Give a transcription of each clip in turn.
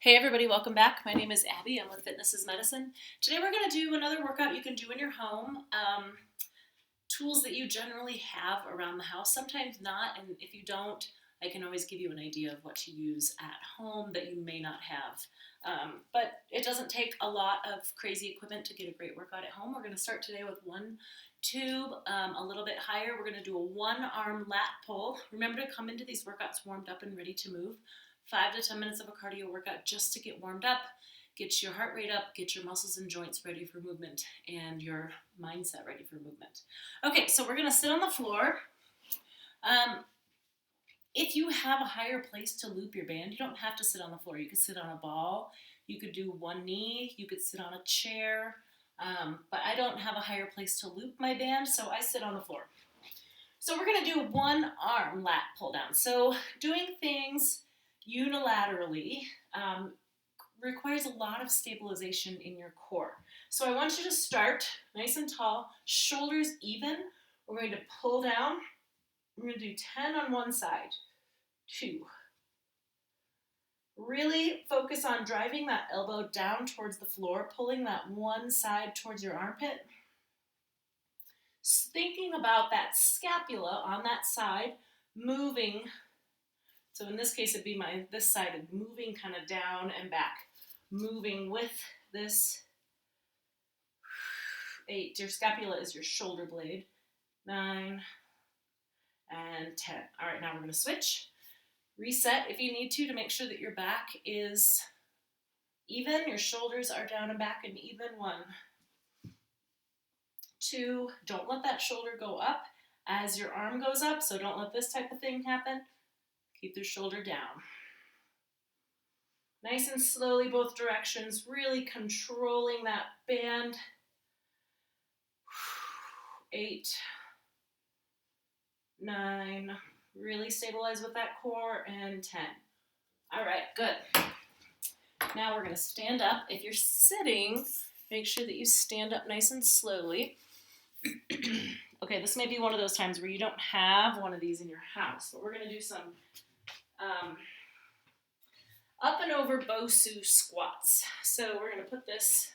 Hey everybody, welcome back. My name is Abby. I'm with Fitness is Medicine. Today we're going to do another workout you can do in your home. Tools that you generally have around the house, sometimes not, and if you don't, I can always give you an idea of what to use at home that you may not have. But it doesn't take a lot of crazy equipment to get a great workout at home. We're going to start today with one tube, a little bit higher. We're going to do a one-arm lat pull. Remember to come into these workouts warmed up and ready to move. 5 to 10 minutes of a cardio workout just to get warmed up, get your heart rate up, get your muscles and joints ready for movement, and your mindset ready for movement. Okay, so we're gonna sit on the floor. If you have a higher place to loop your band, you don't have to sit on the floor. You could sit on a ball, you could do one knee, you could sit on a chair, but I don't have a higher place to loop my band, so I sit on the floor. So we're gonna do one arm lat pull down. So doing things unilaterally requires a lot of stabilization in your core. So I want you to start nice and tall, shoulders even. We're going to pull down. We're going to do 10 on one side. 2. Really focus on driving that elbow down towards the floor, pulling that one side towards your armpit. Thinking about that scapula on that side moving. So in this case, it'd be this side moving kind of down and back. Moving with this. 8. Your scapula is your shoulder blade. 9 and 10. All right, now we're going to switch. Reset if you need to make sure that your back is even. Your shoulders are down and back and even. 1. 2. Don't let that shoulder go up as your arm goes up, so don't let this type of thing happen. Keep the shoulder down. Nice and slowly, both directions, really controlling that band. 8, 9, really stabilize with that core, and 10. All right, good. Now we're gonna stand up. If you're sitting, make sure that you stand up nice and slowly. Okay, this may be one of those times where you don't have one of these in your house, but we're gonna do some up and over Bosu squats. So we're going to put this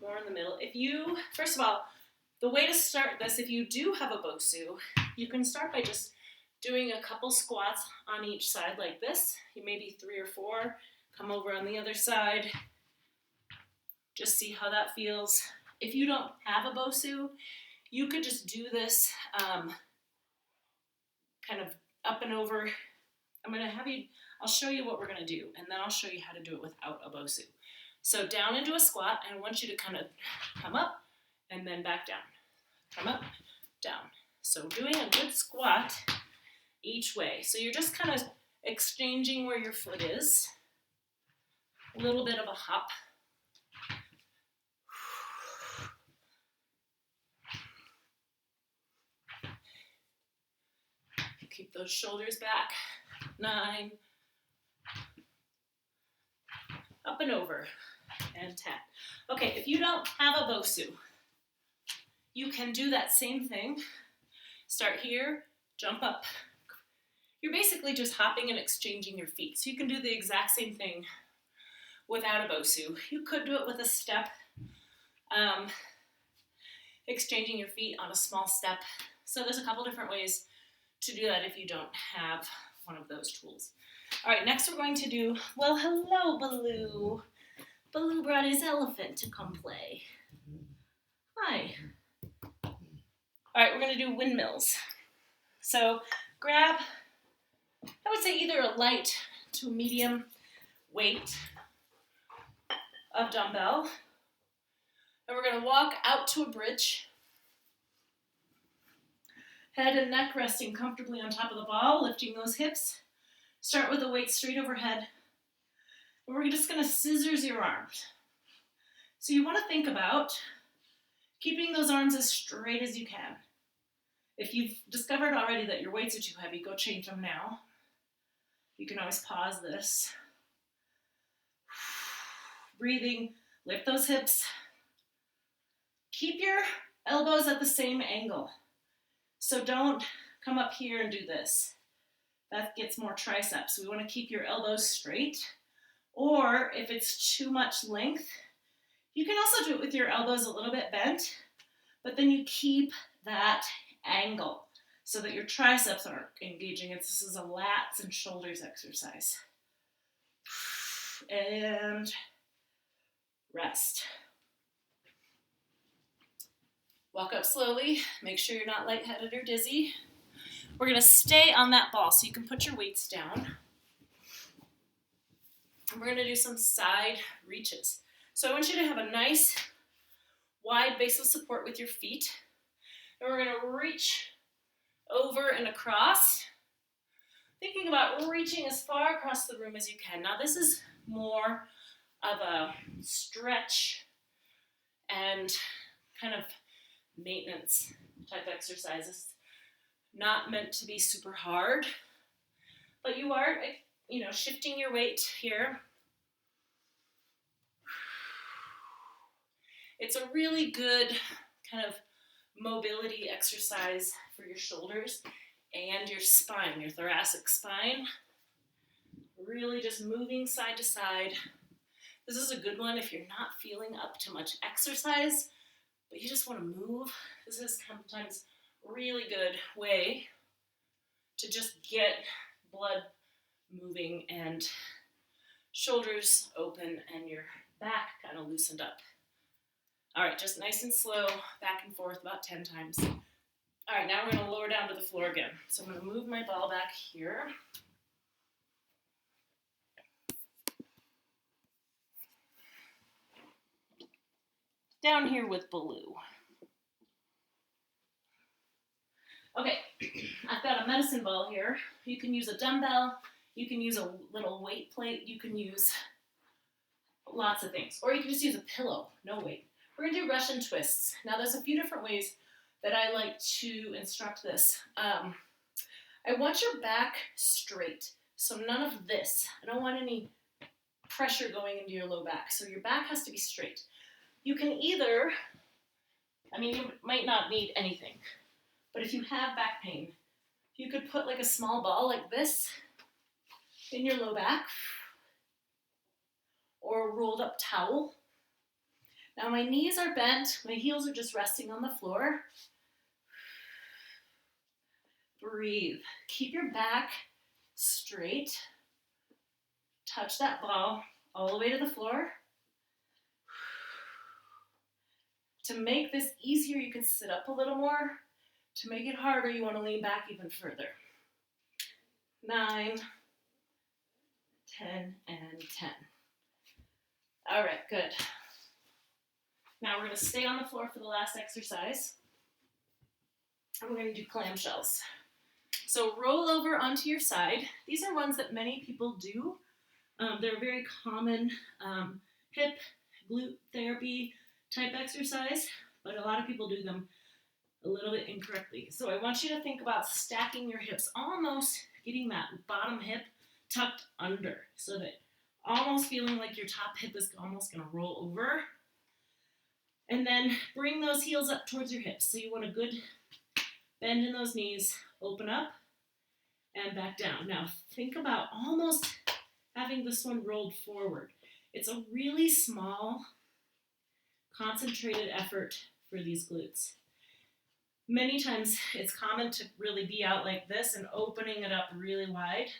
more in the middle. First of all, the way to start this, if you do have a Bosu, you can start by just doing a couple squats on each side like this. You maybe 3 or 4. Come over on the other side. Just see how that feels. If you don't have a Bosu, you could just do this kind of up and over. I'll show you what we're going to do, and then I'll show you how to do it without a Bosu. So down into a squat, and I want you to kind of come up and then back down. Come up, down. So doing a good squat each way. So you're just kind of exchanging where your foot is. A little bit of a hop. Keep those shoulders back. 9. Up and over, and 10. Okay, if you don't have a Bosu, you can do that same thing. Start here, jump up. You're basically just hopping and exchanging your feet. So you can do the exact same thing without a Bosu. You could do it with a step, exchanging your feet on a small step. So there's a couple different ways to do that if you don't have one of those tools. All right, next we're going to do, well, hello, Baloo. Baloo brought his elephant to come play. Hi. All right, we're going to do windmills. So grab, I would say either a light to medium weight of dumbbell. And we're going to walk out to a bridge. Head and neck resting comfortably on top of the ball, lifting those hips. Start with the weight straight overhead. And we're just going to scissors your arms. So you want to think about keeping those arms as straight as you can. If you've discovered already that your weights are too heavy, go change them now. You can always pause this. Breathing, lift those hips. Keep your elbows at the same angle. So don't come up here and do this. That gets more triceps. We want to keep your elbows straight Or if it's too much length, you can also do it with your elbows a little bit bent, but then you keep that angle so that your triceps aren't engaging. This is a lats and shoulders exercise. And rest. Walk up slowly. Make sure you're not lightheaded or dizzy. We're going to stay on that ball, so you can put your weights down. And we're going to do some side reaches. So I want you to have a nice wide base of support with your feet. And we're going to reach over and across, thinking about reaching as far across the room as you can. Now this is more of a stretch and kind of maintenance type exercises. Not meant to be super hard, but you are, shifting your weight here. It's a really good kind of mobility exercise for your shoulders and your spine, your thoracic spine. Really just moving side to side. This is a good one if you're not feeling up to much exercise, but you just want to move. This is sometimes a really good way to just get blood moving and shoulders open and your back kind of loosened up. All right, just nice and slow, back and forth about 10 times. All right, now we're going to lower down to the floor again. So I'm going to move my ball back here. Down here with Baloo. Okay, I've got a medicine ball here. You can use a dumbbell. You can use a little weight plate. You can use lots of things. Or you can just use a pillow, no weight. We're going to do Russian twists. Now, there's a few different ways that I like to instruct this. I want your back straight. So none of this. I don't want any pressure going into your low back. So your back has to be straight. You can either, you might not need anything, but if you have back pain, you could put like a small ball like this in your low back or a rolled up towel. Now my knees are bent, my heels are just resting on the floor. Breathe. Keep your back straight. Touch that ball all the way to the floor. To make this easier, you can sit up a little more. To make it harder, you want to lean back even further. 9, 10, and 10. All right, good. Now we're going to stay on the floor for the last exercise. And we're going to do clamshells. So roll over onto your side. These are ones that many people do. They're a very common hip, glute therapy type exercise, but a lot of people do them a little bit incorrectly. So I want you to think about stacking your hips, almost getting that bottom hip tucked under, so that almost feeling like your top hip is almost going to roll over. And then bring those heels up towards your hips. So you want a good bend in those knees, open up, and back down. Now think about almost having this one rolled forward. It's a really small, concentrated effort for these glutes. Many times it's common to really be out like this and opening it up really wide.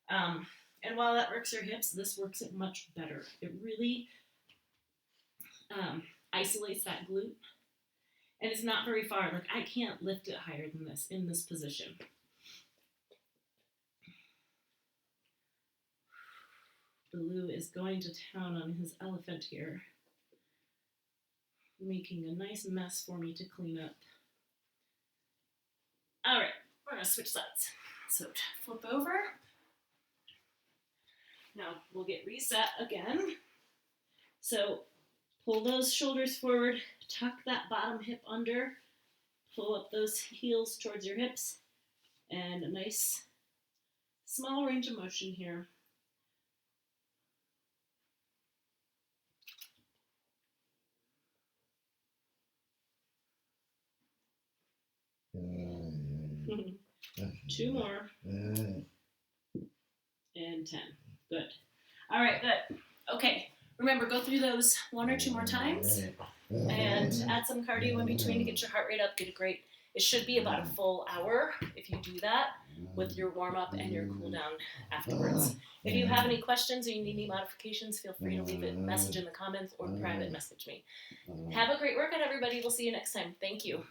And while that works your hips, this works it much better. It really isolates that glute. And it's not very far. Like I can't lift it higher than this in this position. Baloo is going to town on his elephant here, making a nice mess for me to clean up. All right, we're going to switch sides. So flip over. Now we'll get reset again. So pull those shoulders forward, tuck that bottom hip under, pull up those heels towards your hips, and a nice small range of motion here. Two more. And 10. Good. All right, good. Okay, remember, go through those one or two more times and add some cardio in between to get your heart rate up. Get a great, it should be about a full hour if you do that with your warm up and your cool down afterwards. If you have any questions or you need any modifications, feel free to leave a message in the comments or private message me. Have a great workout, everybody. We'll see you next time. Thank you.